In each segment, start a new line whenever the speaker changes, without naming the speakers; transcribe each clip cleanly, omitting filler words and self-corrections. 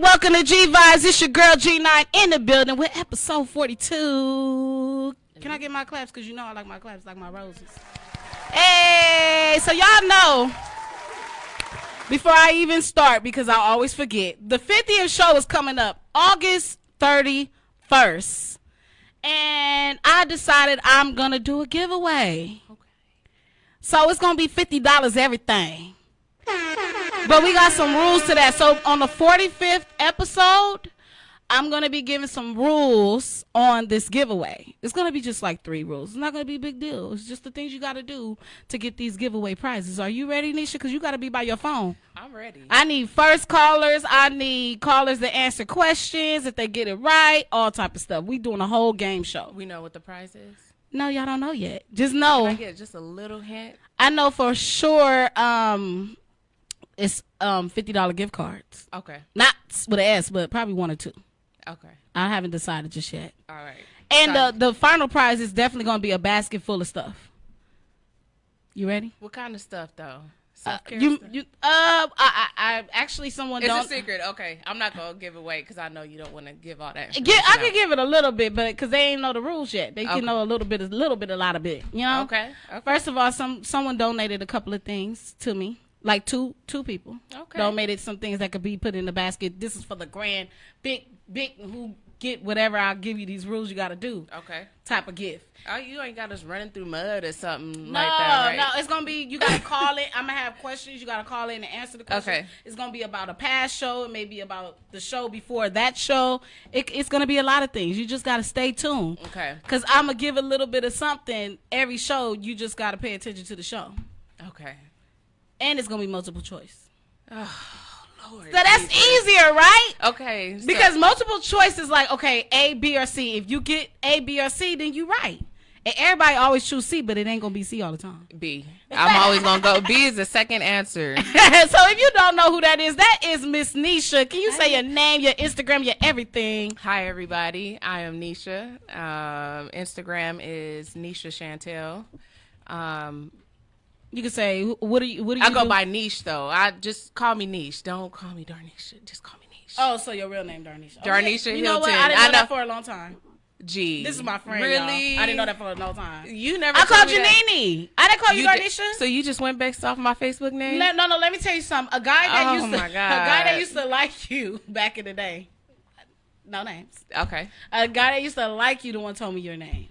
welcome to G Vibes. It's your girl G9 in the building with episode 42. Can I get my claps? Because you know I like my claps like my roses. Hey, so y'all know, before I even start, because I always forget, the 50th show is coming up August 31st. And I decided I'm going to do a giveaway. Okay. So it's going to be $50 everything. But we got some rules to that. So on the 45th episode, I'm going to be giving some rules on this giveaway. It's going to be just like 3 rules. It's not going to be a big deal. It's just the things you got to do to get these giveaway prizes. Are you ready, Nisha? Because you got to be by your phone.
I'm ready.
I need first callers. I need callers that answer questions. If they get it right, all type of stuff. We doing a whole game show.
We know what the prize is?
No, y'all don't know yet. Just know.
Can I get just a little hint?
I know for sure it's $50 gift cards.
Okay.
Not with an S, but probably 1 or 2.
Okay.
I haven't decided just yet.
All right.
And the final prize is definitely going to be a basket full of stuff. You ready?
What kind of stuff though? Self-care stuff?
I actually someone
It's a secret. Okay. I'm not going to give away because I know you don't want to give all that.
I can give it a little bit, but because they ain't know the rules yet. They can know a little bit, a lot of bit. You know?
Okay.
First of all, someone donated a couple of things to me. Like two people donated some things that could be put in the basket. This is for the grand, big, who get whatever. I'll give you these rules you got to do.
Okay.
Type of gift.
Oh, you ain't got us running through mud or something like that, right?
No, it's going to be, you got to call it. I'm going to have questions. You got to call in and answer the questions.
Okay.
It's going to be about a past show. It may be about the show before that show. It's going to be a lot of things. You just got to stay tuned.
Okay.
Because I'm going to give a little bit of something every show. You just got to pay attention to the show.
Okay.
And it's going to be multiple choice.
Oh, Lord.
So that's easier, right?
Okay. So
because multiple choice is like, okay, A, B, or C. If you get A, B, or C, then you right. And everybody always choose C, but it ain't going to be C all the time.
B. I'm always going to go. B is the second answer.
So if you don't know who that is Miss Nisha. Can you say your name, your Instagram, your everything?
Hi, everybody. I am Nisha. Instagram is NEISHCHANTEL.
You can say, what do you
I go by Niche, though. I just call me Niche. Don't call me Darnisha. Just call me Niche.
Oh, so your real name, Darnisha.
Darnisha Hilton.
You know what? I didn't know that for a long time.
G.
This is my friend,
really?
y'all. I didn't know that for a long time.
You never
I called
me
you
that.
Nene. I didn't call you Darnisha.
So you just went based off my Facebook name?
No, let me tell you something. A guy that used to like you back in the day. No names.
Okay.
A guy that used to like you, the one told me your name.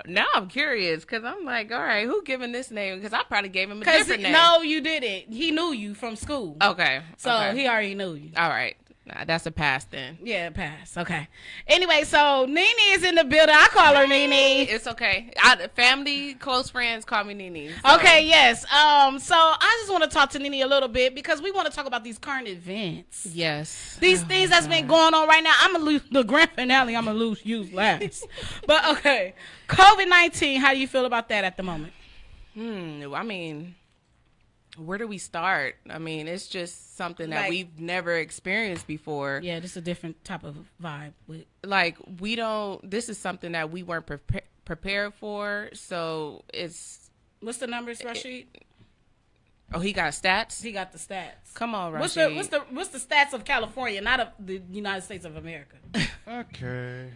Now I'm curious because I'm like, all right, who giving this name? Because I probably gave him a different name.
No, you didn't. He knew you from school.
Okay.
So he already knew you.
All right. Nah, that's a pass then.
Yeah, pass. Okay. Anyway, so Nene is in the building. I call her Nene.
It's okay. Family, close friends call me Nene.
So. Okay, yes. So I just want to talk to Nene a little bit because we want to talk about these current events.
Yes.
These things that's been going on right now. I'm going to lose the grand finale. I'm going to lose you last. But okay. COVID-19, how do you feel about that at the moment?
I mean, where do we start? I mean, it's just something that we've never experienced before.
Yeah, just a different type of vibe.
This is something that we weren't prepared for. So it's.
What's the numbers, Rashid?
Oh, he got stats?
He got the stats.
Come on, Rashid.
What's the stats of California, not of the United States of America?
Okay.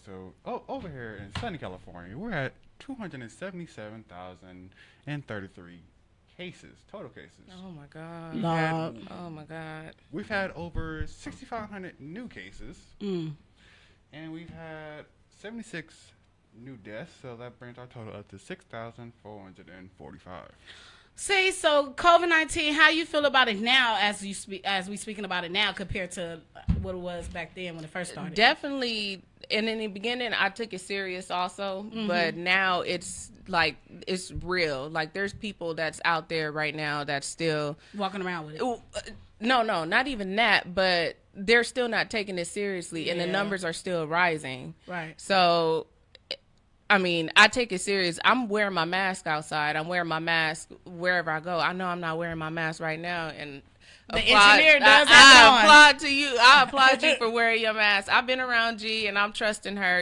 So over here in sunny California, we're at 277,033 total cases.
Oh my God. Oh my God.
We've had over 6,500 new cases. And we've had 76 new deaths, so that brings our total up to 6,445.
See, so COVID-19, how you feel about it now as we speaking about it now compared to what it was back then when it first started?
Definitely, and in the beginning, I took it serious also, but now it's real. Like, there's people that's out there right now that's still
walking around with it.
No, not even that, but they're still not taking it seriously, and the numbers are still rising.
Right.
So, I mean, I take it serious. I'm wearing my mask outside. I'm wearing my mask wherever I go. I know I'm not wearing my mask right now, and
the engineer does that.
I applaud to you. I applaud you for wearing your mask. I've been around G, and I'm trusting her.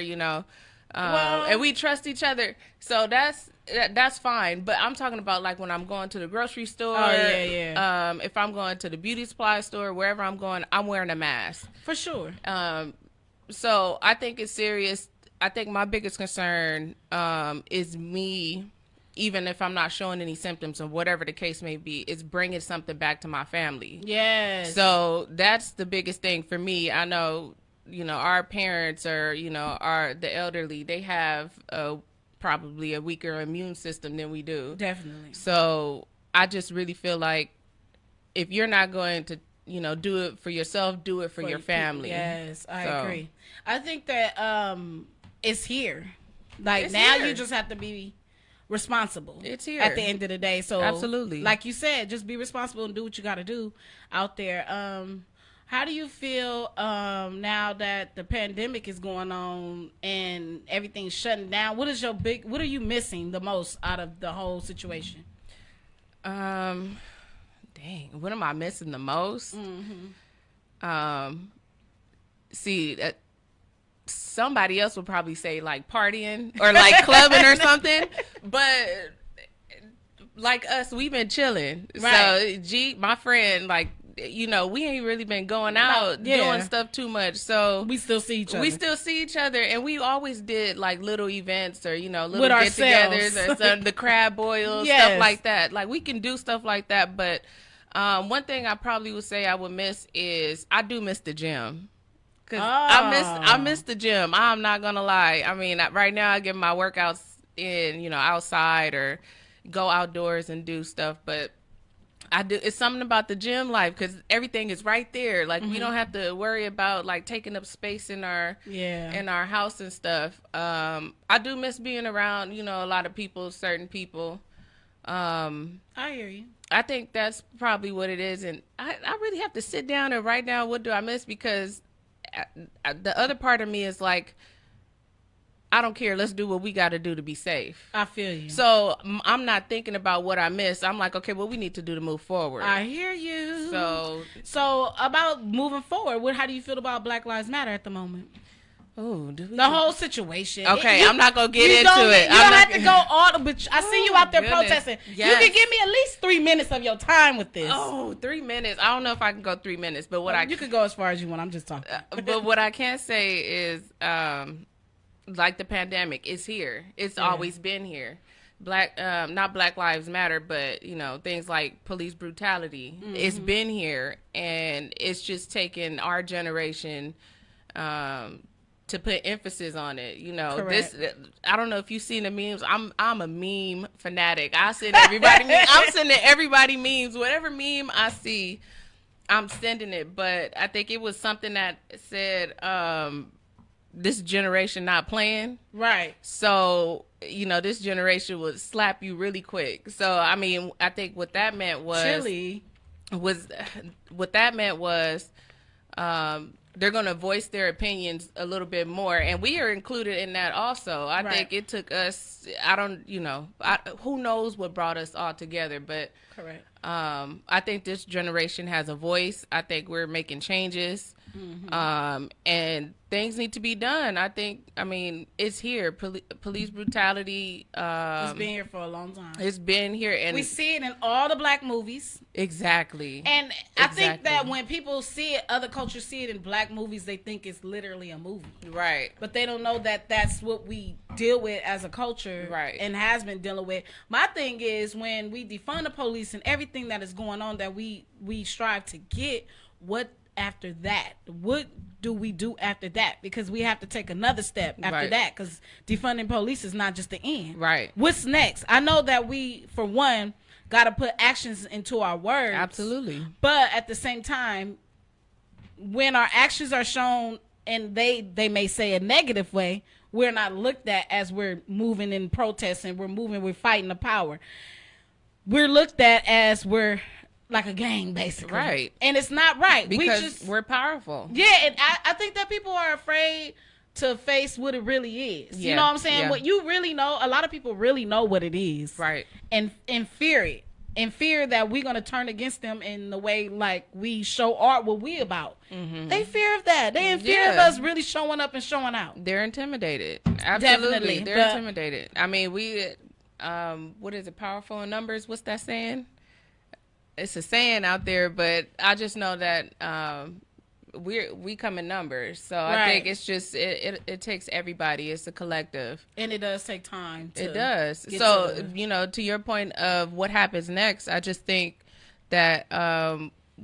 And we trust each other. So that's fine. But I'm talking about like when I'm going to the grocery store.
Oh, yeah.
If I'm going to the beauty supply store, wherever I'm going, I'm wearing a mask.
For sure.
So I think it's serious. I think my biggest concern is me, even if I'm not showing any symptoms or whatever the case may be, is bringing something back to my family.
Yes.
So that's the biggest thing for me. I know, our parents or, the elderly, they have probably a weaker immune system than we do.
Definitely.
So I just really feel like if you're not going to, do it for yourself, do it for your family.
Yes, I agree. I think that it's here. Like it's now here. You just have to be responsible.
It's here
at the end of the day. So
absolutely,
like you said, just be responsible and do what you got to do out there. How do you feel now that the pandemic is going on and everything's shutting down? What are you missing the most out of the whole situation?
Dang, what am I missing the most? See, somebody else would probably say like partying or like clubbing or something, but like us, we've been chilling. Right. So my friend, like, we ain't really been going out doing stuff too much. So
we still see each other.
And we always did like little events or, little
with
get-togethers or some, the crab boils, stuff like that. Like we can do stuff like that. But one thing I probably would say I would miss is I do miss the gym. Cause I miss the gym. I'm not gonna lie. I mean, right now I get my workouts in, outside or go outdoors and do stuff. But I do. It's something about the gym life because everything is right there. Like we don't have to worry about like taking up space in our house and stuff. I do miss being around, a lot of people, certain people.
I hear you.
I think that's probably what it is, and I really have to sit down and write down what do I miss because the other part of me is like, I don't care. Let's do what we got to do to be safe.
I feel you.
So I'm not thinking about what I missed. I'm like, okay, what we need to do to move forward.
I hear you.
So
about moving forward, how do you feel about Black Lives Matter at the moment?
Oh,
the whole situation.
Okay, I'm not gonna get into it.
You don't have to go all, but I see you out there protesting.
Yes.
You can give me at least 3 minutes of your time with this.
Oh, 3 minutes. I don't know if I can go 3 minutes, but you
could go as far as you want. I'm just talking.
But what I can say is, like the pandemic is here. It's always been here. Not Black Lives Matter, but things like police brutality. It's been here, and it's just taken our generation to put emphasis on it.
Correct.
I don't know if you've seen the memes. I'm a meme fanatic. I'm sending everybody memes. Whatever meme I see, I'm sending it. But I think it was something that said this generation not playing.
Right.
So, this generation would slap you really quick. So, I mean, I think what that meant was
Chili.
They're going to voice their opinions a little bit more. And we are included in that also. I think it took us, who knows what brought us all together. But
correct.
I think this generation has a voice. I think we're making changes. And things need to be done. It's here. Police brutality.
It's been here for a long time.
It's been here. And
we see it in all the Black movies.
Exactly.
And I think that when people see it, other cultures see it in Black movies, they think it's literally a movie.
Right.
But they don't know that that's what we deal with as a culture.
Right.
And has been dealing with. My thing is when we defund the police and everything that is going on that we strive to get, what after that? What do we do after that? Because we have to take another step after that, because defunding police is not just the end.
Right.
What's next? I know that we, for one, got to put actions into our words.
Absolutely.
But at the same time, when our actions are shown and they may say a negative way, we're not looked at as we're moving in protest and we're fighting the power. We're looked at as we're like a gang, basically.
Right.
And it's not right.
Because we're powerful.
Yeah, and I think that people are afraid to face what it really is.
Yeah.
You know what I'm saying?
Yeah.
What you really know, a lot of people really know what it is.
Right.
And fear it. And fear that we're going to turn against them in the way like we show art what we about. They fear of that. They in fear of us really showing up and showing out.
They're intimidated. Absolutely.
Definitely.
They're intimidated. I mean, what is it? Powerful in numbers. What's that saying? It's a saying out there, but I just know that we come in numbers. So I think it's just it takes everybody. It's a collective,
and it does take time.
It does. So to your point of what happens next, I just think that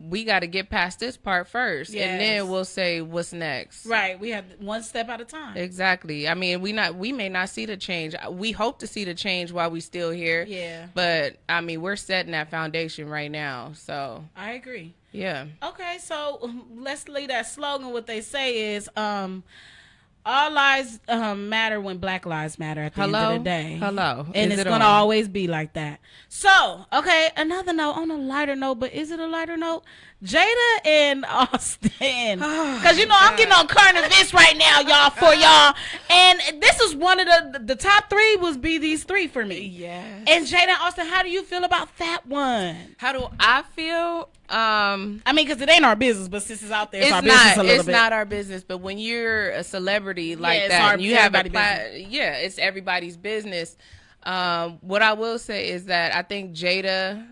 we got to get past this part first, and then we'll say what's next.
Right. We have one step at a time.
Exactly. I mean, we may not see the change. We hope to see the change while we still here.
Yeah.
But I mean, we're setting that foundation right now. So
I agree.
Yeah.
Okay. So let's leave that slogan. What they say is, all lives matter when Black lives matter at the end of the day.
Hello.
And it's going to always be like that. So, okay, another note, on a lighter note, but is it a lighter note? Jada and Austin. Because, I'm getting on current events right now, y'all, for y'all. And this is one of the top three was be these three for me.
Yes.
And Jada and Austin, how do you feel about that one?
How do I feel?
I mean, because it ain't our business, but since it's out there, it's our business a little bit.
It's not our business, but when you're a celebrity like that, and you have it's everybody's business. What I will say is that I think Jada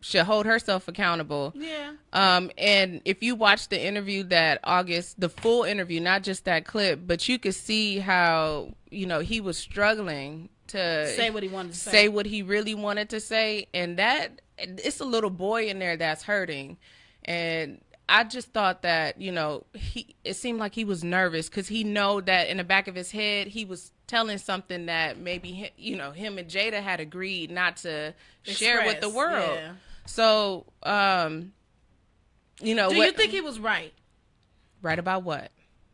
should hold herself accountable.
Yeah.
And if you watch the interview the full interview, not just that clip, but you could see how, he was struggling to
say what he wanted to
say what he really wanted to say. And that it's a little boy in there that's hurting. And I just thought that, it seemed like he was nervous because he know that in the back of his head, he was telling something that maybe, him and Jada had agreed not to share with the world.
Yeah.
So, do
you think he was right?
Right about what?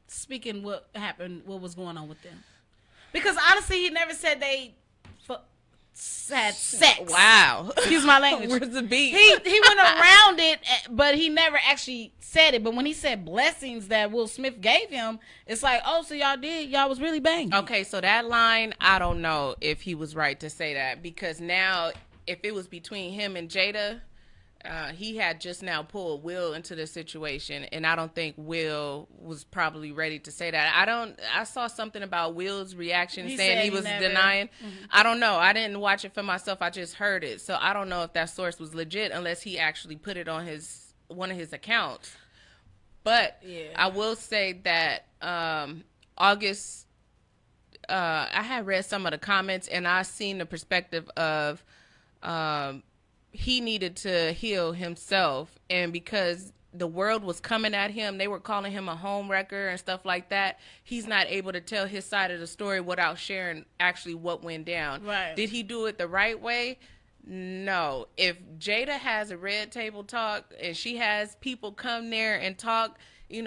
Speaking what happened, what was going on with them? Because honestly, he never said they had sex.
Wow.
Excuse my language.
Where's the beat?
He went around it, but he never actually said it. But when he said blessings that Will Smith gave him, it's like, oh, so y'all was really banging.
Okay, so that line, I don't know if he was right to say that, because now if it was between him and Jada, he had just now pulled Will into the situation, and I don't think Will was probably ready to say that. I saw something about Will's reaction saying he was denying. Mm-hmm. I don't know. I didn't watch it for myself. I just heard it. So I don't know if that source was legit unless he actually put it on one of his accounts. But I will say that August, I had read some of the comments, and I seen the perspective of he needed to heal himself, and because the world was coming at him, they were calling him a home wrecker and stuff like that, he's not able to tell his side of the story without sharing actually what went down.
Right.
Did he do it the right way? No. If Jada has a red table talk and she has people come there and talk,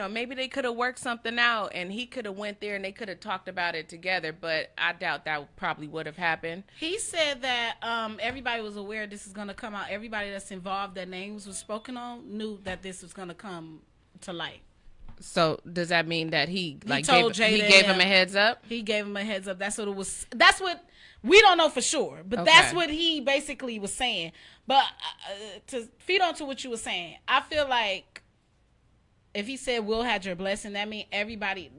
maybe they could have worked something out, and he could have went there and they could have talked about it together, but I doubt that probably would have happened.
He said that everybody was aware this is going to come out. Everybody that's involved that names was spoken on knew that this was going to come to light.
So does that mean that he gave him a heads up?
He gave him a heads up. That's what it was. That's what we don't know for sure, but that's what he basically was saying. But to feed on to what you were saying, I feel like if he said Will had your blessing, that means everybody,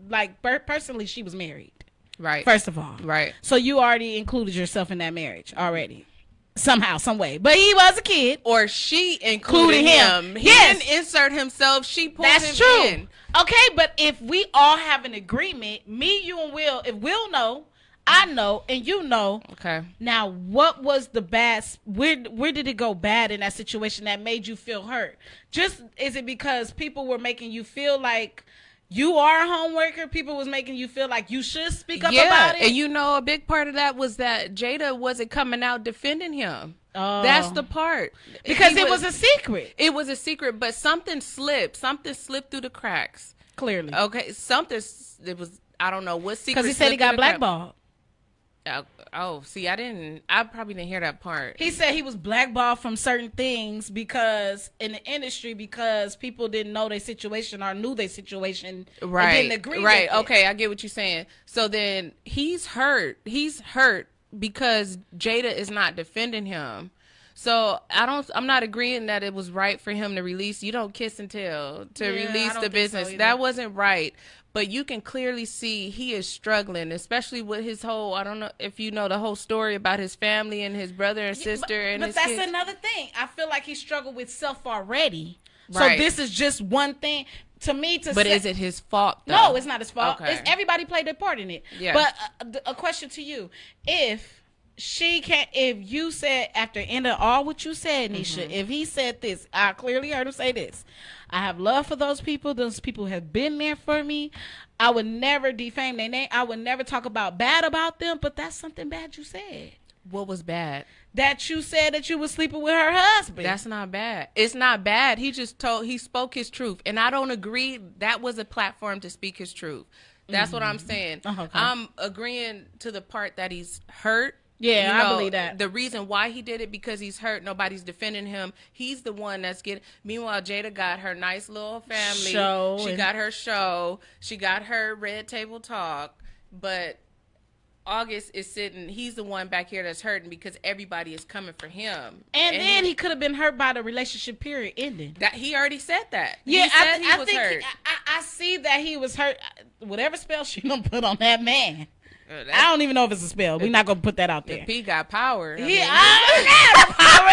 personally, she was married.
Right.
First of all.
Right.
So you already included yourself in that marriage already. Somehow, some way. But he was a kid.
Or she included him. He didn't insert himself. She pulled him in. That's true.
Okay, but if we all have an agreement, me, you, and Will, if Will know, I know, and you know.
Okay.
Now, what was the bad? Where did it go bad in that situation that made you feel hurt? Is it because people were making you feel like you are a home worker? People was making you feel like you should speak up about it?
And a big part of that was that Jada wasn't coming out defending him.
Oh.
That's the part.
Because it was a secret.
It was a secret, but something slipped. Something slipped through the cracks.
Clearly.
Okay, I don't know what secret.
Because he said he got blackballed.
I probably didn't hear that part.
He said he was blackballed from certain things because in the industry, because people didn't know their situation or knew their situation.
Right.
And didn't agree with it.
Okay, I get what you're saying. So then he's hurt. He's hurt because Jada is not defending him. So I'm not agreeing that it was right for him to release. You don't kiss and tell to release the business. So that wasn't right. But you can clearly see he is struggling, especially with his whole, I don't know if you know the whole story about his family and his brother and sister and his kids. But
that's another thing. I feel like he struggled with self already. Right. So this is just one thing. To me,
but is it his fault, though?
No, it's not his fault. Okay. Everybody played their part in it.
Yeah.
But a question to you. If you said, after ending all what you said, Nisha, if he said this, I clearly heard him say this. I have love for those people. Those people have been there for me. I would never defame their name. I would never talk bad about them, but that's something bad you said.
What was bad?
That you said that you were sleeping with her husband.
That's not bad. It's not bad. He spoke his truth. And I don't agree that was a platform to speak his truth. That's what I'm saying. Okay. I'm agreeing to the part that he's hurt.
Yeah, I believe that.
The reason why he did it, because he's hurt. Nobody's defending him. He's the one that's getting. Meanwhile, Jada got her nice little family. She got her show. She got her Red Table Talk. But August is sitting. He's the one back here that's hurting because everybody is coming for him.
And then he could have been hurt by the relationship period ending.
That he already said that.
Yeah,
he said he was
think
hurt.
I see that he was hurt. Whatever spell she done put on that man. I don't even know if it's a spell. We're not gonna put that out there.
P got power.
I got power.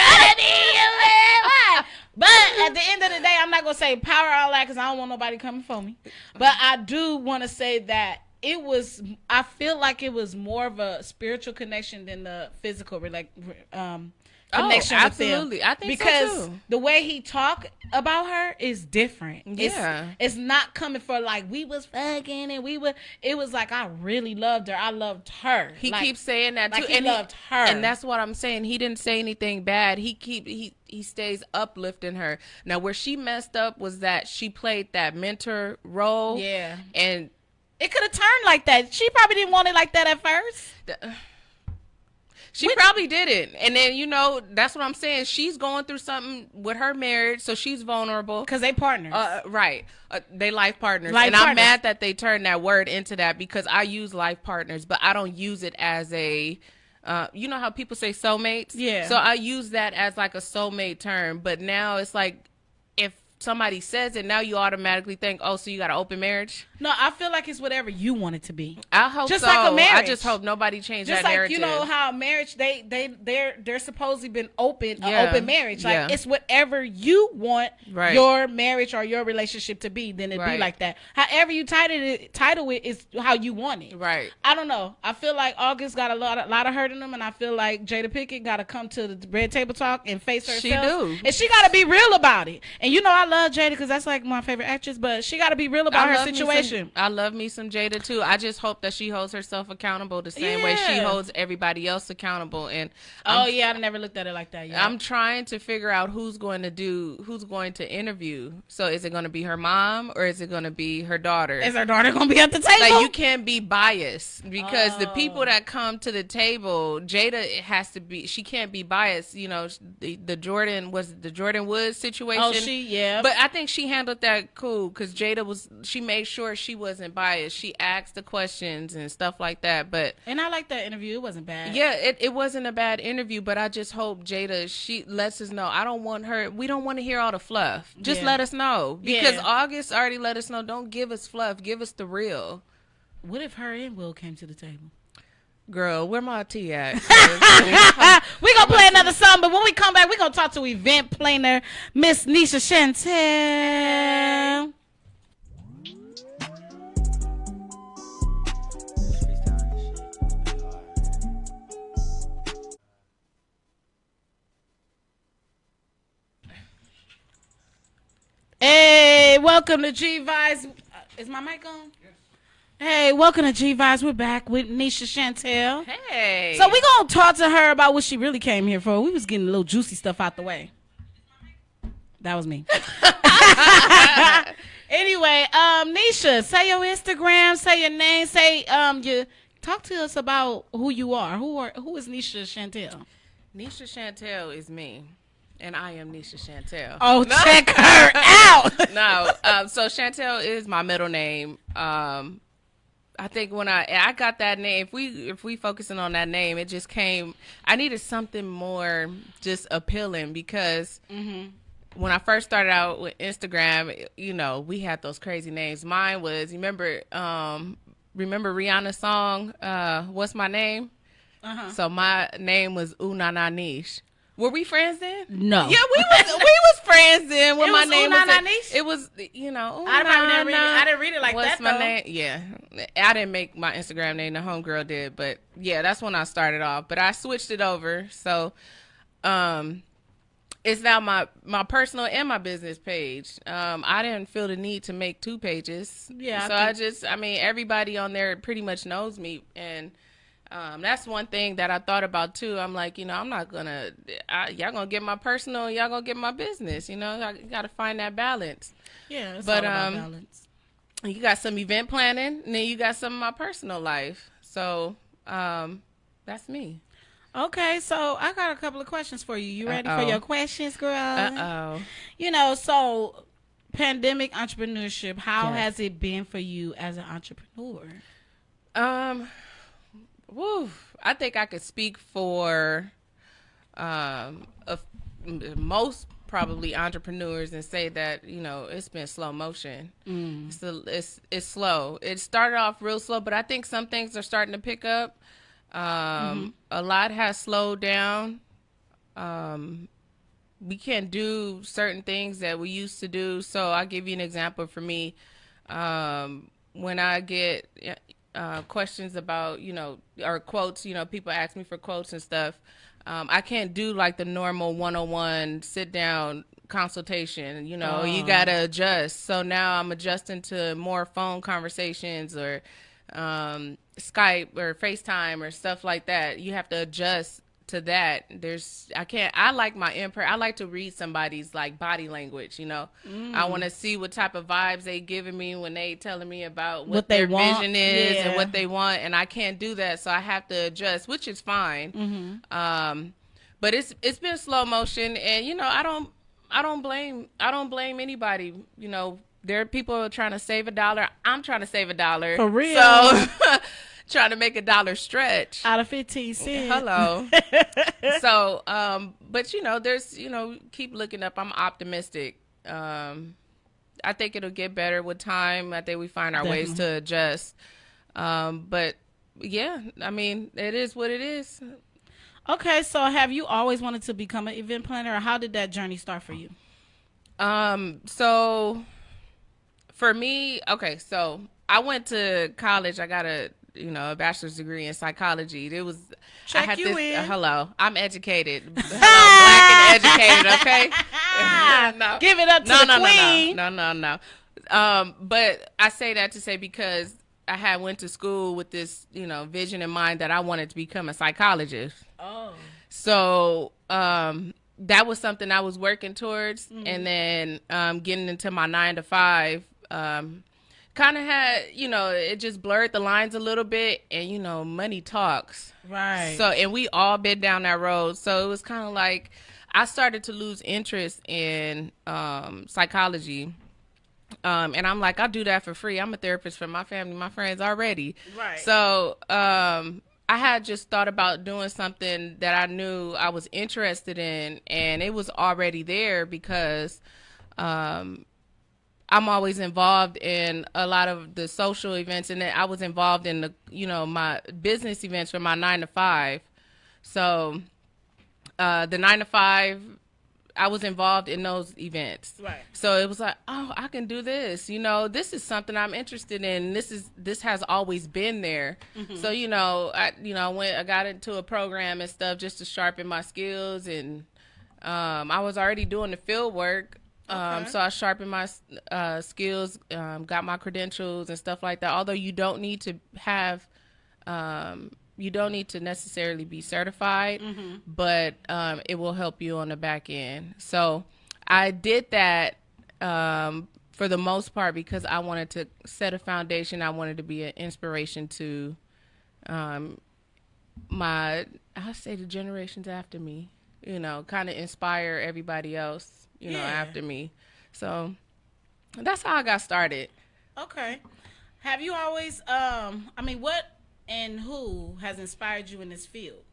But at the end of the day, I'm not gonna say power all that because I don't want nobody coming for me. But I do want to say that I feel like it was more of a spiritual connection than the physical connection.
Absolutely.
With them.
I think
because
so too.
The way he talked about her is different.
Yeah.
It's not coming for like we was fucking and it was like I really loved her. I loved her.
He keeps saying that too.
He loved her.
And that's what I'm saying. He didn't say anything bad. He stays uplifting her. Now where she messed up was that she played that mentor role.
Yeah.
And
it could have turned like that. She probably didn't want it like that at first.
She probably didn't. And then, that's what I'm saying. She's going through something with her marriage, so she's vulnerable.
Because they partners.
Right. They life partners. I'm mad that they turned that word into that because I use life partners, but I don't use it as a, you know how people say soulmates?
Yeah.
So I use that as like a soulmate term, but now it's like if somebody says it, now you automatically think, oh, so you got an open marriage?
No, I feel like it's whatever you want it to be.
I hope
just
so.
Like a marriage.
I just hope nobody changed
just
that
like,
narrative.
You know how marriage, they're supposedly been open marriage. Like it's whatever you want your marriage or your relationship to be, then it'd be like that. However you title it is how you want it.
Right.
I don't know. I feel like August got a lot of hurt in them, and I feel like Jada Pinkett got to come to the Red Table Talk and face herself.
She do.
And she got to be real about it. And I love Jada because that's like my favorite actress, but she got to be real about her situation.
I love me some Jada too. I just hope that she holds herself accountable the same way she holds everybody else accountable. And
I never looked at it like that yet.
I'm trying to figure out who's going to interview. So is it going to be her mom or is it going to be her daughter?
Is her daughter going to be at the table?
Like you can't be biased because the people that come to the table, Jada has to be. She can't be biased. The Jordan Woods situation.
Oh,
But I think she handled that cool because she made sure she wasn't biased. She asked the questions and stuff like that.
And I like that interview. It wasn't bad.
Yeah, it wasn't a bad interview, but I just hope Jada, she lets us know. We don't want to hear all the fluff. Just let us know. Because August already let us know, don't give us fluff. Give us the real.
What if her and Will came to the table?
Girl, where my tea at?
We gonna play another song, but when we come back, we gonna talk to event planner Miss NEISHCHANTEL. Hey, welcome to G Vibes. Is my mic on? Hey, welcome to G Vibes. We're back with NEISHCHANTEL.
Hey.
So we gonna talk to her about what she really came here for. We was getting a little juicy stuff out the way. That was me. Anyway, Neisha, say your Instagram, say your name, say talk to us about who you are. Who is NEISHCHANTEL?
NEISHCHANTEL is me. And I am NEISHCHANTEL.
Oh, no. Check her out.
No. So Chantel is my middle name. I think when I got that name, if we focusing on that name, it just came. I needed something more just appealing because when I first started out with Instagram, you know, we had those crazy names. Mine was, you remember Rihanna's song, What's My Name? So my name was NEISHCHANTEL. Were we friends then?
No.
Yeah, we was friends then. When my name was
NEISHCHANTEL?
it was, you know.
I didn't read it like
What's
that.
My name? Yeah, I didn't make my Instagram name. The homegirl did, but yeah, that's when I started off. But I switched it over, so it's now my personal and my business page. I didn't feel the need to make 2 pages.
Yeah.
So I mean, everybody on there pretty much knows me, and that's one thing that I thought about too. I'm like, you know, I'm not gonna, y'all gonna get my personal, y'all gonna get my business. You know, I gotta find that balance.
Yeah, it's all about balance.
You got some event planning, and then you got some of my personal life. So that's me.
Okay, so I got a couple of questions for you. You ready for your questions, girl? You know, so pandemic entrepreneurship, how has it been for you as an entrepreneur?
I think I could speak for most probably entrepreneurs and say that, you know, it's been slow motion. It's slow. It started off real slow, but I think some things are starting to pick up. A lot has slowed down. We can't do certain things that we used to do. So I'll give you an example for me. When I get questions about, you know, or quotes, you know, people ask me for quotes and stuff. I can't do like the normal 101 sit down consultation, you know, you got to adjust. So now I'm adjusting to more phone conversations or Skype or FaceTime or stuff like that. You have to adjust to that. I like to read somebody's like body language, you know. I want to see what type of vibes they giving me when they telling me about what their vision is and what they want, and I can't do that, so I have to adjust, which is fine. But it's been slow motion, and you know, I don't blame anybody. You know, there are people trying to save $1. I'm trying to save $1
for real.
So trying to make $1 stretch
out of 15 cents.
Hello. So, but you know, there's, you know, keep looking up. I'm optimistic. I think it'll get better with time. I think we find our ways to adjust. But yeah, I mean, it is what it is.
Okay, so have you always wanted to become an event planner, or how did that journey start for you?
So for me, okay, so I went to college. I got a bachelor's degree in psychology. Hello, I'm educated. Hello, black and educated. Okay,
no. Give it up to the queen.
No. But I say that to say because I had went to school with this, you know, vision in mind that I wanted to become a psychologist. Oh, so that was something I was working towards, and then getting into my 9-to-5. Kind of had, you know, it just blurred the lines a little bit, and you know, money talks,
right?
So, and we all been down that road, so it was kind of like I started to lose interest in psychology, and I'm like, I'll do that for free. I'm a therapist for my family, my friends already,
right?
So, I had just thought about doing something that I knew I was interested in, and it was already there because I'm always involved in a lot of the social events, and then I was involved in the, you know, my business events for my 9-to-5. So the 9-to-5, I was involved in those events. Right. So it was like, oh, I can do this. You know, this is something I'm interested in. This has always been there. So, you know, I got into a program and stuff just to sharpen my skills, and I was already doing the field work. So I sharpened my skills, got my credentials and stuff like that. Although you don't need to have, you don't need to necessarily be certified, but it will help you on the back end. So I did that for the most part because I wanted to set a foundation. I wanted to be an inspiration to I'll say the generations after me, you know, kind of inspire everybody else, you know, after me. So that's how I got started.
Okay. Have you always, what and who has inspired you in this field?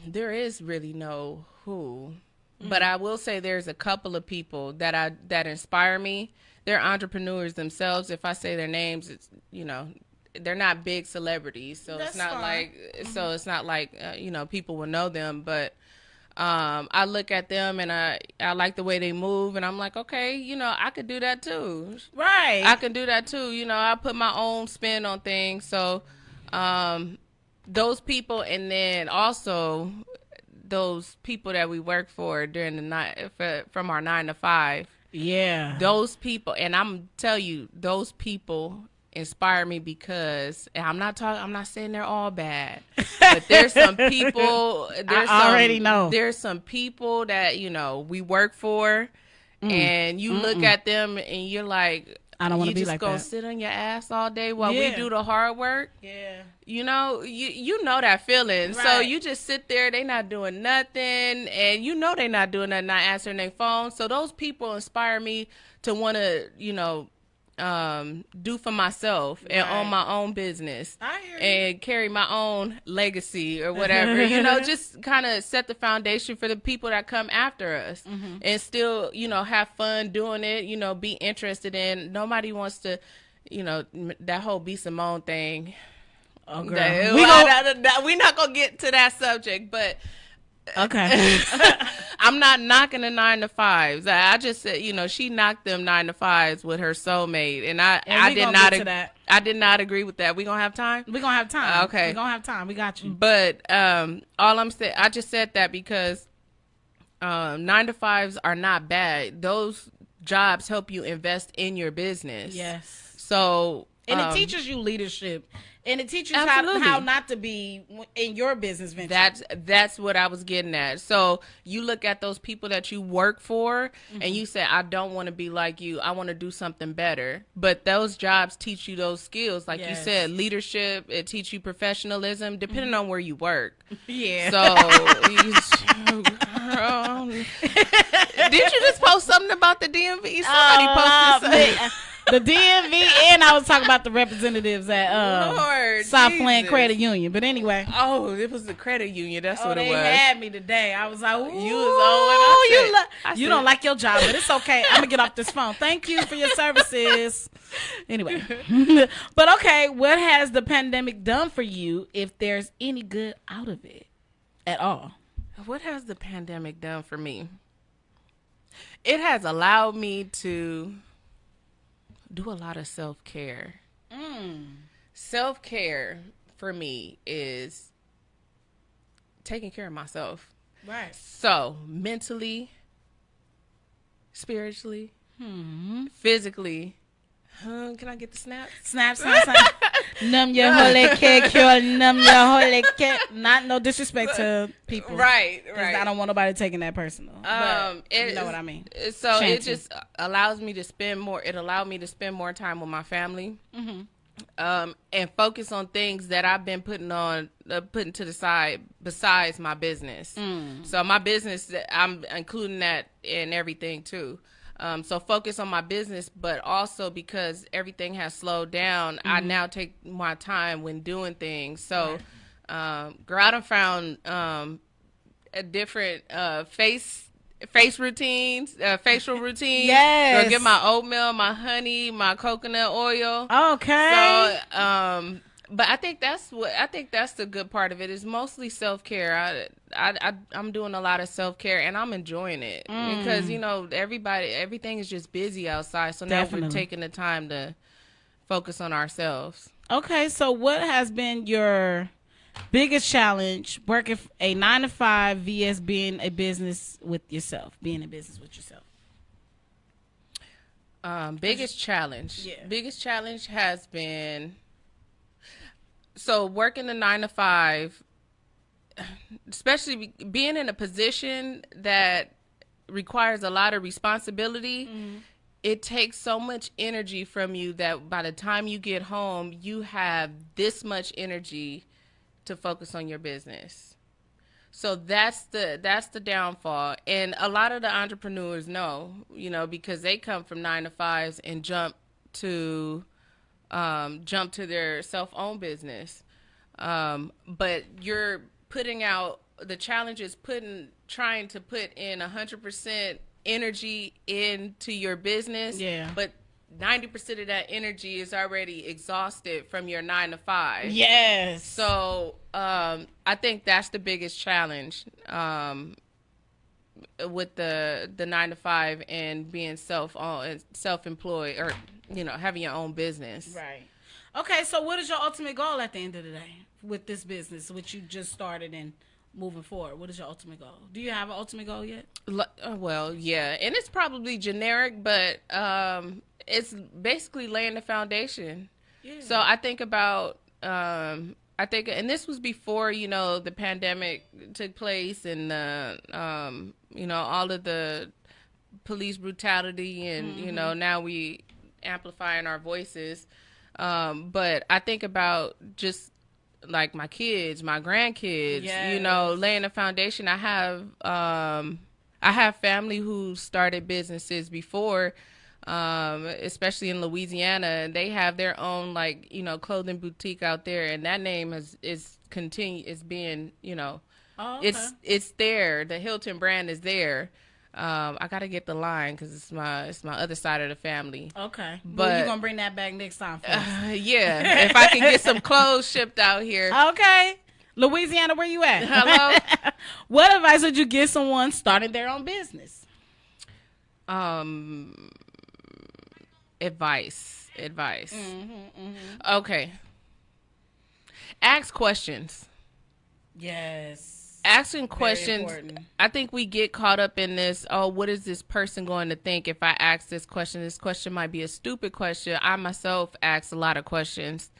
There is really no who, but I will say there's a couple of people that inspire me. They're entrepreneurs themselves. If I say their names, it's, they're not big celebrities, so
That's
it's not
fine.
like people will know them, but I look at them and I like the way they move, and I'm like, okay, I could do that too.
Right.
I can do that too. I put my own spin on things. So those people, and then also those people that we work for during the night from our 9 to 5.
Yeah.
Those people, and I'm tell you, those people inspire me because, and I'm not saying they're all bad, but there's some people.
I already know.
There's some people that we work for, and you look at them and you're like,
I don't want to be like that.
You just gonna sit on your ass all day while we do the hard work.
Yeah.
You know that feeling. Right. So you just sit there, they not doing nothing, and they not doing nothing, not answering their phone. So those people inspire me to want to, do for myself and own my own business and carry my own legacy or whatever. Just kind of set the foundation for the people that come after us, and still, have fun doing it. Be interested in. Nobody wants to, that whole be Simone thing.
Oh, girl.
We're not gonna get to that subject, but
okay.
I'm not knocking the 9 to 5s. I just said, she knocked them 9 to 5s with her soulmate, and I did not agree with that. We gonna have time.
We gonna have time.
Okay,
we gonna have time. We got you.
But all I'm saying, I just said that because 9 to 5s are not bad. Those jobs help you invest in your business.
Yes.
So
and it teaches you leadership. And it teaches how not to be in your business venture.
That's what I was getting at. So you look at those people that you work for, and you say, I don't want to be like you. I want to do something better. But those jobs teach you those skills. Like you said, leadership, it teach you professionalism, depending on where you work. Yeah. So, girl, did you just post something about the DMV? Somebody posted something.
The DMV, and I was talking about the representatives at Southland Credit Union. But anyway.
Oh, it was the credit union. That's what it was.
They had me today. I was like, ooh,
you was on.
You don't like your job, but it's okay. I'm going to get off this phone. Thank you for your services. Anyway. But okay, what has the pandemic done for you, if there's any good out of it at all?
What has the pandemic done for me? It has allowed me to do a lot of self-care. Self-care for me is taking care of myself.
Right.
So mentally, spiritually, physically. Can I get the snaps?
Snap. Num your holy cake, num your holy cake. Not no disrespect to people.
Right.
I don't want nobody taking that personal. You know what I mean.
So it just allows me to spend more. It allowed me to spend more time with my family, and focus on things that I've been putting to the side besides my business. So my business, I'm including that in everything too. So focus on my business, but also because everything has slowed down, I now take my time when doing things. So, girl, I done found a different face routines, facial routines.
Yes.
Go get my oatmeal, my honey, my coconut oil.
Okay.
So, but I think that's the good part of it. Is mostly self-care. I'm doing a lot of self-care, and I'm enjoying it because everything is just busy outside. So now we're taking the time to focus on ourselves.
Okay, so what has been your biggest challenge working a 9 to 5 vs being a business with yourself? Being in business with yourself.
Biggest challenge. Yeah. Biggest challenge has been. So working the 9 to 5, especially being in a position that requires a lot of responsibility, it takes so much energy from you that by the time you get home, you have this much energy to focus on your business. So that's the downfall. And a lot of the entrepreneurs know, because they come from 9 to 5s and jump to jump to their self-owned business. But you're putting out the challenge is trying to put in 100% energy into your business.
Yeah.
But 90% of that energy is already exhausted from your 9 to 5.
Yes.
So I think that's the biggest challenge with the 9 to 5 and being self-employed, or having your own business.
Right. Okay. So what is your ultimate goal at the end of the day with this business, which you just started and moving forward? What is your ultimate goal? Do you have an ultimate goal yet?
Well, yeah, and it's probably generic, but it's basically laying the foundation. Yeah. So I think about, and this was before, the pandemic took place and, all of the police brutality and, now we amplifying our voices. But I think about just like my kids, my grandkids, yes. Laying a foundation. I have family who started businesses before, especially in Louisiana, and they have their own clothing boutique out there, and that name is being,
oh, okay.
it's there. The Hilton brand is there. I gotta get the line because it's my other side of the family.
Okay, but you're gonna bring that back next time for us.
Yeah, if I can get some clothes shipped out here.
Okay, Louisiana, where you at?
Hello.
What advice would you give someone starting their own business?
Advice. Okay. Ask questions.
Yes.
Asking questions. I think we get caught up in this, what is this person going to think if I ask this question? This question might be a stupid question. I myself ask a lot of questions,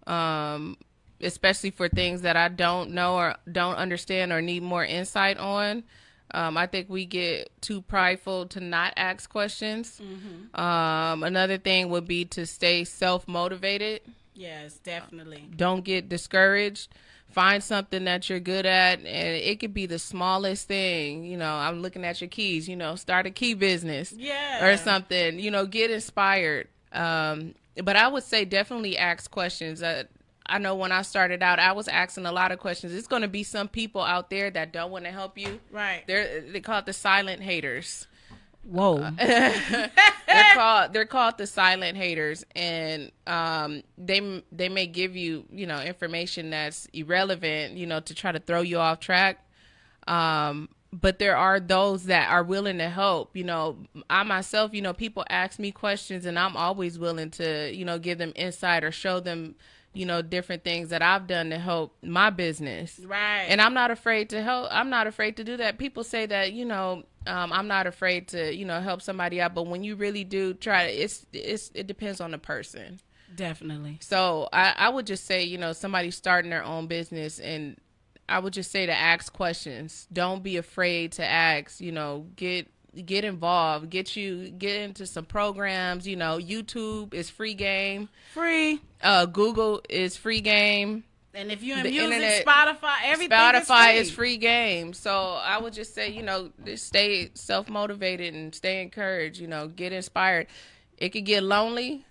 especially for things that I don't know or don't understand or need more insight on. I think we get too prideful to not ask questions. Mm-hmm. Another thing would be to stay self-motivated.
Yes, definitely.
Don't get discouraged. Find something that you're good at, and it could be the smallest thing. I'm looking at your keys, start a key business or something, get inspired. But I would say definitely ask questions. I know when I started out, I was asking a lot of questions. It's going to be some people out there that don't want to help you.
Right.
They call it the silent haters.
Whoa.
They're called the silent haters, and they may give you information that's irrelevant, to try to throw you off track. But there are those that are willing to help. I myself, people ask me questions, and I'm always willing to give them insight or show them different things that I've done to help my business.
Right.
And I'm not afraid to help. I'm not afraid to do that. People say that, I'm not afraid to, help somebody out. But when you really do try, it depends on the person.
Definitely.
So I would just say, somebody starting their own business, and I would just say to ask questions. Don't be afraid to ask, get involved, get into some programs. YouTube is free game.
Free.
Google is free game.
And if you're in music, Spotify
is free game. So I would just say, just stay self-motivated and stay encouraged, get inspired. It could get lonely,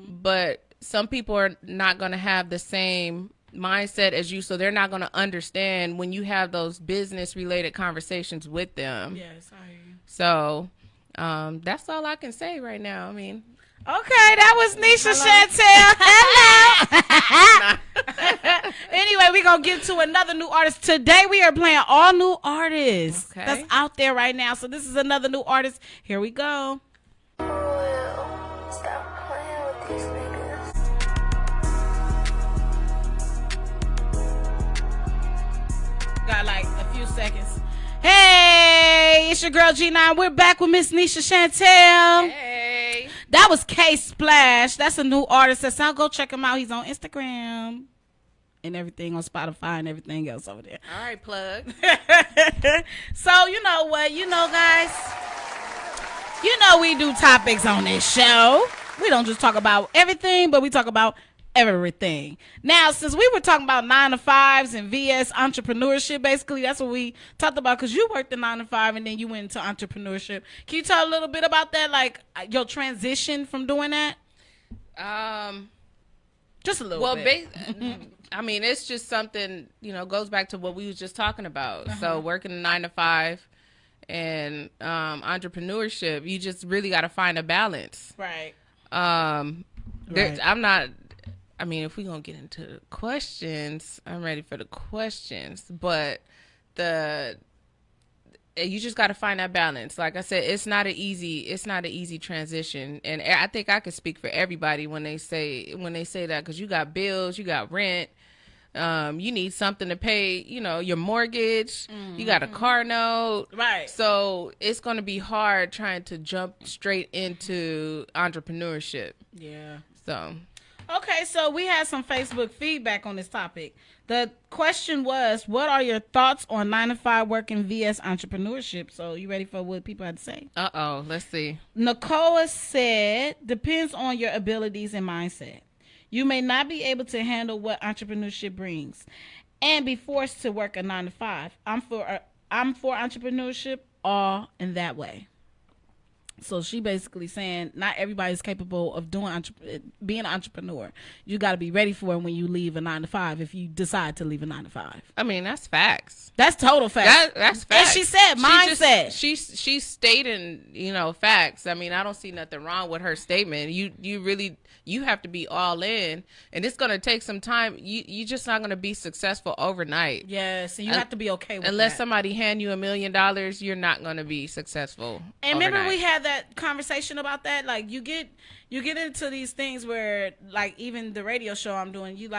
but some people are not going to have the same mindset as you, so they're not going to understand when you have those business-related conversations with them.
Yes, I hear you.
So that's all I can say right now. I mean...
Okay, that was NEISHCHANTEL. Hello. Anyway, we're going to get to another new artist. Today we are playing all new artists that's out there right now. So this is another new artist. Here we go.
Stop playing with these niggas.
Got like a few seconds. Hey, it's your girl G9. We're back with Miss NEISHCHANTEL.
Hey.
That was K Splash. That's a new artist that's out. Go check him out. He's on Instagram and everything, on Spotify and everything else over there.
All right, plug.
So, you know what? Guys, we do topics on this show. We don't just talk about everything, but we talk about everything. Now, since we were talking about 9 to 5s and VS entrepreneurship, basically that's what we talked about, because you worked in 9 to 5 and then you went into entrepreneurship. Can you tell a little bit about that, like your transition from doing that? Just a little bit.
I mean, it's just something, goes back to what we was just talking about. So working a 9 to 5 and entrepreneurship, you just really got to find a balance.
Right.
I'm not, I mean, if we're going to get into the questions, I'm ready for the questions. But you just got to find that balance. Like I said, it's not an easy transition. And I think I can speak for everybody when they say that, because you got bills, you got rent, you need something to pay, your mortgage, you got a car note.
Right.
So it's going to be hard trying to jump straight into entrepreneurship.
Yeah.
So.
Okay, so we had some Facebook feedback on this topic. The question was, what are your thoughts on 9 to 5 working vs entrepreneurship? So you ready for what people had to say?
Let's see.
Nicole said, depends on your abilities and mindset. You may not be able to handle what entrepreneurship brings and be forced to work a 9 to 5. I'm for entrepreneurship all in that way. So she basically saying not everybody's capable of being an entrepreneur. You got to be ready for it when you leave a 9 to 5. If you decide to leave a 9 to 5,
I mean, that's facts.
That's total facts.
That's facts.
And she said mindset.
She's stating facts. I mean, I don't see nothing wrong with her statement. You have to be all in, and it's gonna take some time. You're just not gonna be successful overnight.
Yes, and you have to be okay with
unless
that.
somebody hand you $1 million, you're not gonna be successful.
And
overnight.
remember we had that conversation about that. Like you get into these things where, like, even the radio show I'm doing, you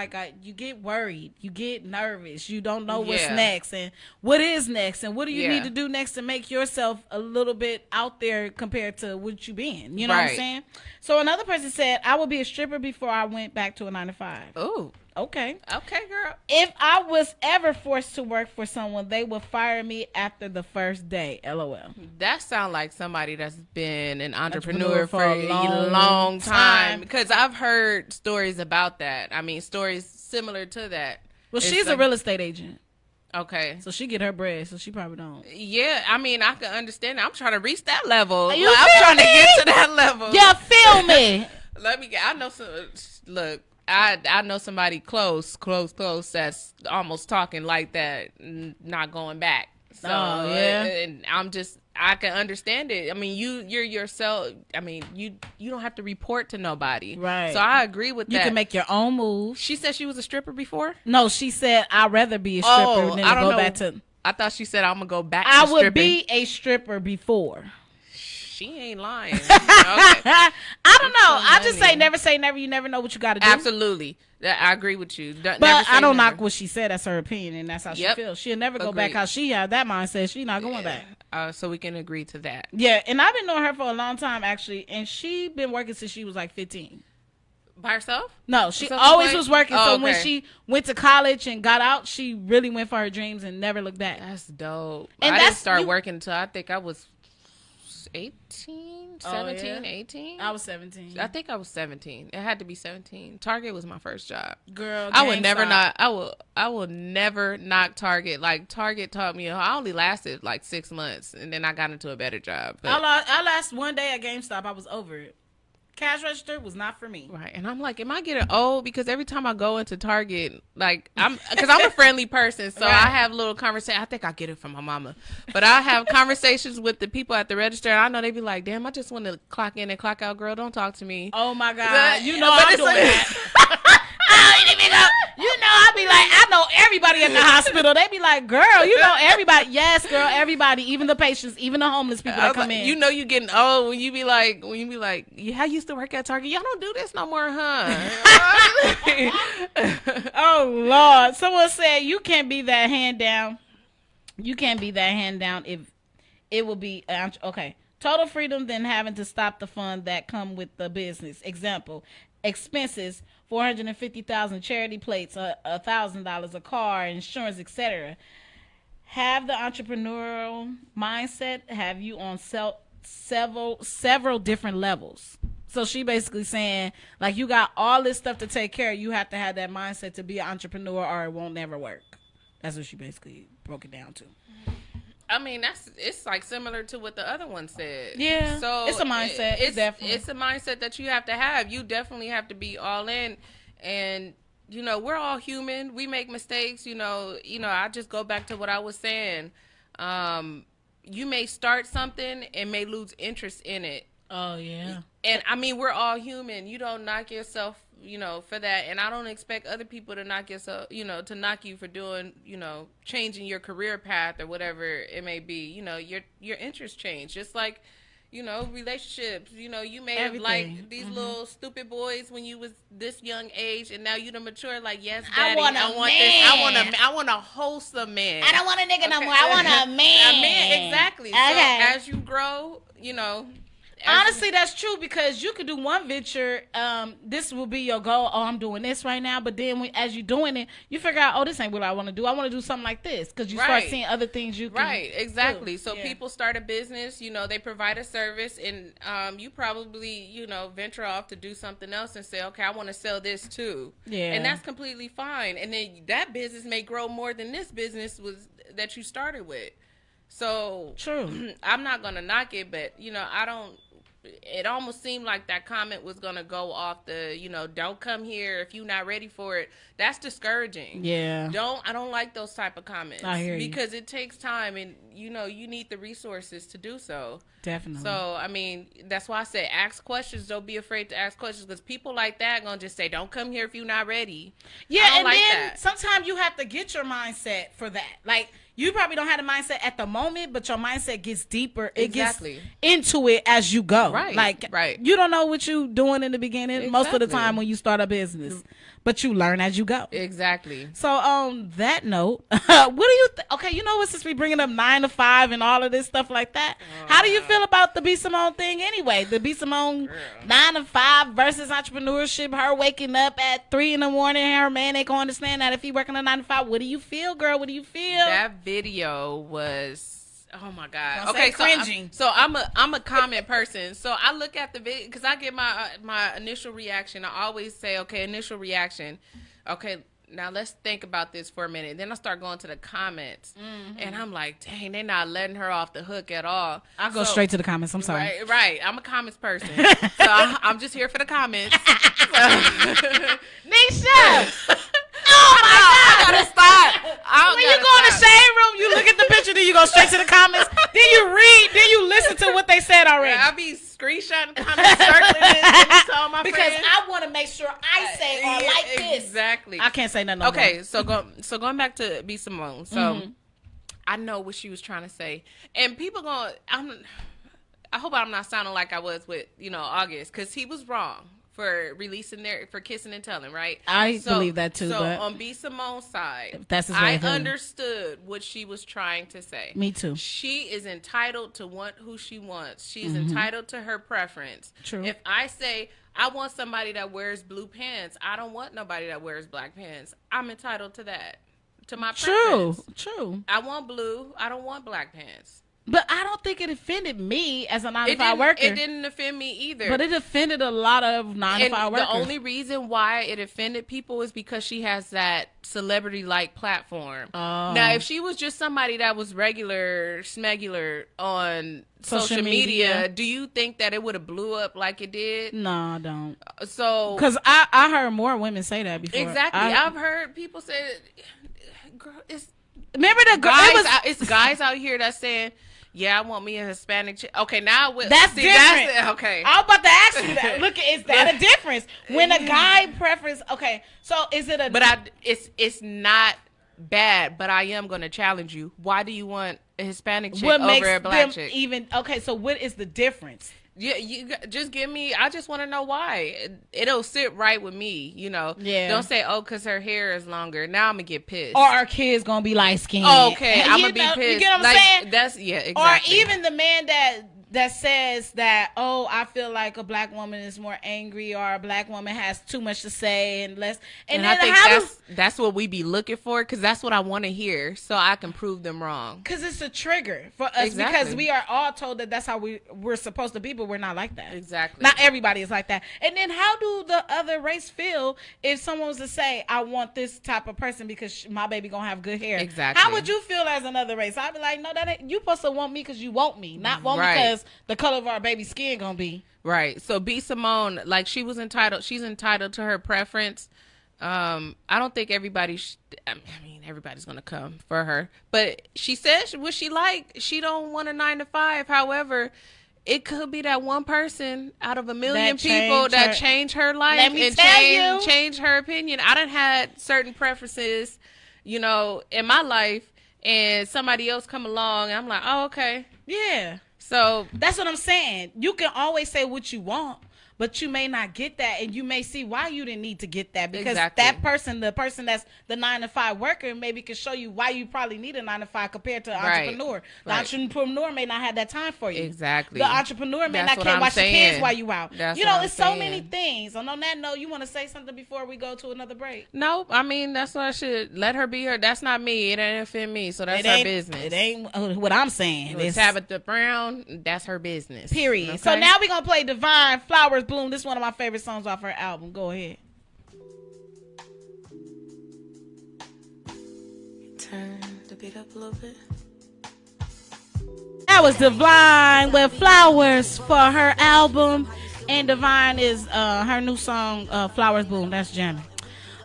get worried, you get nervous, you don't know what's next and what is next and what do you need to do next to make yourself a little bit out there compared to what you been. You know what I'm saying? So another person said, I would be a stripper before I went back to a 9 to 5.
Oh.
Okay,
girl.
If I was ever forced to work for someone, they would fire me after the first day. LOL.
That sounds like somebody that's been an entrepreneur for a long time. Because I've heard stories about that. I mean, stories similar to that.
Well, she's a real estate agent.
Okay.
So she get her bread, so she probably don't.
Yeah, I mean, I can understand that. I'm trying to reach that level.
I'm
trying to get to that level.
Yeah, feel me.
I know some, look. I know somebody close that's almost talking like that, not going back. So, and I can understand it. I mean, you're yourself. I mean, you don't have to report to nobody.
Right.
So I agree with that.
You can make your own move.
She said she was a stripper before?
No, she said, I'd rather be a stripper than to go back to.
I thought she said, I'm going to go back to
stripping. I
stripping.
would be a stripper before.
She ain't lying. Okay.
I don't know. I just say never. You never know what you got to do.
Absolutely. I agree with you.
But I don't knock what she said. That's her opinion, and that's how she feels. She'll never go back how she had that mindset. She's not going back.
So we can agree to that.
Yeah, and I've been knowing her for a long time, actually, and she been working since she was like 15.
By herself?
No, she always was working. When she went to college and got out, she really went for her dreams and never looked back.
That's dope.
And
I didn't start working until I think I was 18, 18.
I was 17.
I think I was 17. It had to be 17. Target was my first job.
Girl,
I will never knock Target. Like, Target taught me, I only lasted like 6 months and then I got into a better job. But
I lasted one day at GameStop. I was over it. Cash register was not for me.
Right. And I'm like, am I getting old? Because every time I go into Target, like, because I'm a friendly person, so I have little conversations. I think I get it from my mama. But I have conversations with the people at the register, and I know they be like, damn, I just want to clock in and clock out, girl. Don't talk to me.
Oh, my God. You know I'm doing that. I be like, I know everybody at the hospital. They be like, girl, you know everybody. Yes, girl, everybody, even the patients, even the homeless people that come in.
You know you getting old when you be like, yeah, I used to work at Target. Y'all don't do this no more, huh?
Oh, Lord. Someone said you can't be that hand down. You can't be that hand down if it will be, okay. Total freedom than having to stop the fun that come with the business. Example, expenses, 450,000 charity plates, $1,000 a car, insurance, etc. Have the entrepreneurial mindset have you on several different levels. So she basically saying, like, you got all this stuff to take care of. You have to have that mindset to be an entrepreneur or it won't never work. That's what she basically broke it down to.
I mean, it's like similar to what the other one said.
Yeah. So it's a mindset. It's definitely.
It's a mindset that you have to have. You definitely have to be all in. And, you know, we're all human. We make mistakes. You know, I just go back to what I was saying. You may start something and may lose interest in it.
Oh, yeah.
And, I mean, we're all human. You don't knock yourself, you know, for that. And I don't expect other people to knock yourself, you know, to knock you for doing, you know, changing your career path or whatever it may be. You know, your interests change. Just like, you know, relationships. You know, you may have liked these little stupid boys when you was this young age, and now you done mature. Like, yes, daddy, I want this. I want a wholesome man.
I don't want a nigga no more. I want a man.
A man, exactly. Okay. So as you grow, you know.
Honestly, that's true, because you could do one venture. This will be your goal. Oh, I'm doing this right now. But then as you're doing it, you figure out, oh, this ain't what I want to do. I want to do something like this, because you start seeing other things you can
Right, exactly.
do.
So people start a business, you know, they provide a service, and you probably, you know, venture off to do something else and say, okay, I want to sell this too. Yeah. And that's completely fine. And then that business may grow more than this business that you started with. So
true.
I'm not going to knock it, but, you know, it almost seemed like that comment was going to go off the, you know, don't come here if you're not ready for it. That's discouraging.
Yeah.
I don't like those type of comments.
I hear you.
Because it takes time, and, you know, you need the resources to do so.
Definitely.
So, I mean, that's why I say ask questions. Don't be afraid to ask questions, because people like that going to just say, don't come here if you're not ready.
Yeah, and then sometimes you have to get your mindset for that. Like, you probably don't have the mindset at the moment, but your mindset gets deeper. It gets into it as you go.
Right.
Like, you don't know what you're doing in the beginning most of the time when you start a business, but you learn as you go.
Exactly.
So on that note, what do you okay, you know what, since we bringing up 9 to 5 and all of this stuff like that, how do you feel about the B. Simone thing anyway? The B. Simone 9 to 5 versus entrepreneurship, her waking up at 3 in the morning, her man ain't gonna understand that if he working a 9 to 5. What do you feel, girl? What do you feel?
That video was, oh my God.
Okay, cringing.
So I'm a comment person. So I look at the video because I get my initial reaction. I always say, okay, initial reaction. Okay, now let's think about this for a minute. Then I start going to the comments, and I'm like, dang, they're not letting her off the hook at all.
I'll go straight to the comments. I'm sorry.
Right. I'm a comments person, so I'm just here for the comments.
Nisha. Oh my God!
I gotta stop.
When you go in the shade room, you look at the picture, then you go straight to the comments. Then you read, then you listen to what they said already.
I be screenshotting comments, circling it to all my
because
friends.
I want to make sure I say or like this.
Exactly.
I can't say nothing.
Okay, so going back to B. Simone. So I know what she was trying to say, and people I hope I'm not sounding like I was with August, because he was wrong for for kissing and telling, right?
I believe that too.
So
but
on B. Simone's side,
that's his
I understood what she was trying to say.
Me too.
She is entitled to want who she wants. She's entitled to her preference.
True.
If I say I want somebody that wears blue pants, I don't want nobody that wears black pants. I'm entitled to that. To my preference.
True.
I want blue. I don't want black pants.
But I don't think it offended me as a 9-to-5 worker.
It didn't offend me either.
But it offended a lot of 9-to-5 workers.
The only reason why it offended people is because she has that celebrity-like platform. Oh. Now, if she was just somebody that was regular, smegular on social media, do you think that it would have blew up like it did?
No, I don't.
So,
because I heard more women say that before.
Exactly. I've heard people say, girl,
remember the
guys? It's guys out here that's saying, yeah, I want me a Hispanic chick. Okay, now
that's different.
Okay.
I was about to ask you that. Look, is that a difference? When a guy preference, okay, so is it a...
But it's not bad, but I am going to challenge you. Why do you want a Hispanic chick over a black chick?
Okay, so what is the difference?
Yeah, you just give me. I just want to know why. It'll sit right with me,
Yeah.
Don't say, oh, because her hair is longer. Now I'm gonna get pissed.
Or our kid's gonna be light skinned.
Okay, I'm gonna be pissed.
You get what I'm saying?
That's exactly.
Or even the man that that says that, oh, I feel like a black woman is more angry, or a black woman has too much to say and less. And then
I think that's what we be looking for, because that's what I want to hear, so I can prove them wrong.
Because it's a trigger for us, because we are all told that that's how we're supposed to be, but we're not like that.
Exactly.
Not everybody is like that. And then how do the other race feel if someone was to say, I want this type of person because my baby gonna have good hair?
Exactly.
How would you feel as another race? I'd be like, no, that ain't, you supposed to want me because you want me, not want me because the color of our baby's skin gonna be.
Right. So B. Simone, like, she's entitled to her preference. I don't think everybody I mean, everybody's gonna come for her, but she says what she like. She don't want a 9 to 5. However, it could be that one person out of a million people that change her life and change her opinion. I done had certain preferences, you know, in my life, and somebody else come along and I'm like, oh, okay.
Yeah.
So
that's what I'm saying. You can always say what you want, but you may not get that, and you may see why you didn't need to get that, because that person, the person that's the 9 to 5 worker, maybe can show you why you probably need a 9 to 5 compared to an entrepreneur. The entrepreneur may not have that time for you.
Exactly.
The entrepreneur may not care watch the kids while you out. You know, it's so many things. And on that note, you want to say something before we go to another break?
No, I mean, that's what I should let her be her. That's not me. It ain't offend me, so that's her business.
It ain't what I'm saying.
It's Tabitha Brown. That's her business.
Period.
Okay?
So now we're gonna play Divine Flowers Bloom. This is one of my favorite songs off her album. Go ahead.
Turn the beat up a little bit.
That was Divine with Flowers for her album, and Divine is her new song, Flowers Bloom. That's jamming.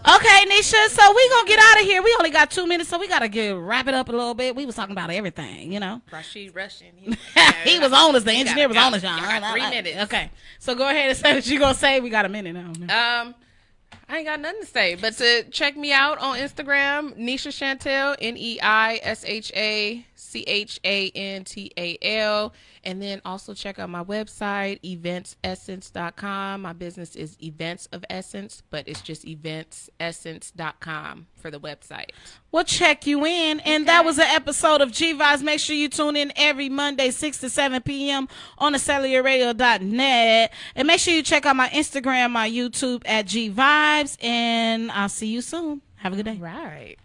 Okay, Nisha, so we gonna get out of here. We only got 2 minutes, so we gotta wrap it up a little bit. We was talking about everything, you know.
Rashid Russian.
He was on us. The engineer was on us, y'all.
3 minutes.
Okay, so go ahead and say what you gonna say. We got a minute now.
I ain't got nothing to say, but to check me out on Instagram, Neisha Chantel, NEISHACHANTAL. And then also check out my website, eventsessence.com. My business is Events of Essence, but it's just eventsessence.com for the website.
We'll check you in. And that was an episode of G Vibes. Make sure you tune in every Monday, 6 to 7 p.m. on the cellularradio.net. And make sure you check out my Instagram, my YouTube at G Vibes. And I'll see you soon. Have a good day.
Right.